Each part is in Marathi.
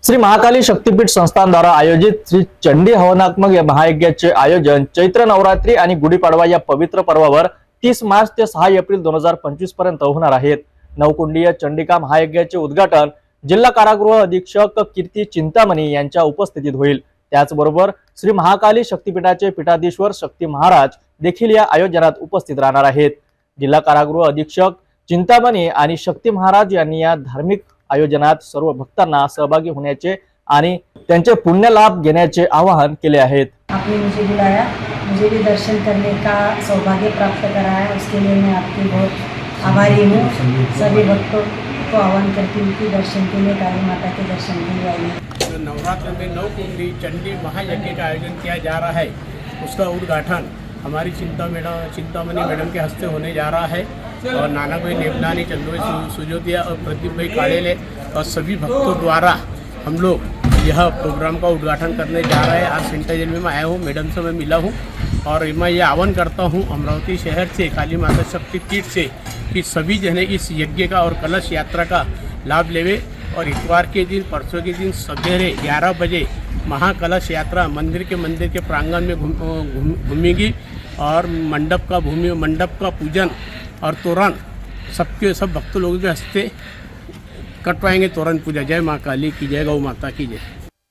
श्री महाकाली शक्तीपीठ संस्थान द्वारा आयोजित श्री चंडी हवनात्मक या महायज्ञाचे आयोजन चैत्र नवरात्री आणि गुढीपाडवा या पवित्र पर्वावर 30 मार्च ते 6 एप्रिल 2025 पर्यंत होणार आहेत। नवकुंडीय चंडिका महायज्ञाचे उद्घाटन जिल्हा कारागृह अधीक्षक कीर्ती चिंतामणी यांच्या उपस्थितीत होईल। त्याचबरोबर श्री महाकाली शक्तीपीठाचे पीठाधीश्वर शक्ती महाराज देखील या आयोजनात उपस्थित राहणार आहेत। जिल्हा कारागृह अधीक्षक चिंतामणी आणि शक्ती महाराज यांनी या धार्मिक आयोजनात सर्व भक्तांना सहभागी होण्याचे आणि त्यांचे पुण्य लाभ घेण्याचे आवाहन केले आहेत। आपने मुझे बुलाया, मुझे भी दर्शन करने का सौभाग्य प्राप्त कराया, उसके लिए मैं आपकी बहुत आभारी हूँ। सभी भक्तों को आह्वान करती हूँ कि दर्शन के लिए काली माता के दर्शन के लिए आइए। नवरात्र में नवकुंडी चंडी महायज्ञ का आयोजन किया जा रहा है। उसका उद्घाटन हमारी चिंतामणी मैडम के हस्ते होने जा रहा है और नाना भाई नेमलानी, चंद्रभाई सुजोतिया और प्रदीप भाई काड़ेले और सभी भक्तों द्वारा हम लोग यह प्रोग्राम का उद्घाटन करने जा रहे हैं। आज सेंटर जेल में मैं आया हूँ, मैडम से मैं मिला हूँ और मैं ये आह्वान करता हूँ अमरावती शहर से, काली माता शक्तिपीठ से कि सभी जने इस यज्ञ का और कलश यात्रा का लाभ लेवे। और इतवार के दिन, परसों के दिन सवेरे 11 बजे महाकलश यात्रा मंदिर के प्रांगण में घूमेगी और मंडप का पूजन और तोरण सब भक्त लोगों के हस्ते कटवाएंगे तोरण पूजा। जय माँ काली की जय, गौ माता की जय।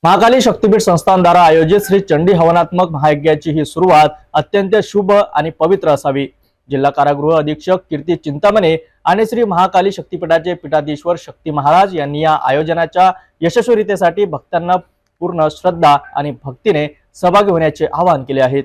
महाकाली शक्तीपीठ संस्थान द्वारा आयोजित श्री चंडी हवनात्मक महायज्ञाची ही सुरुवात अत्यंत शुभ आणि पवित्र असावी। जिल्हा कारागृह अधीक्षक कीर्ती चिंतामणे आणि श्री महाकाली शक्तीपीठाचे पीठाधीश्वर शक्ती महाराज यांनी या आयोजनाच्या यशस्वीरितेसाठी भक्तांना पूर्ण श्रद्धा आणि भक्तीने सहभागी होण्याचे आवाहन केले आहे।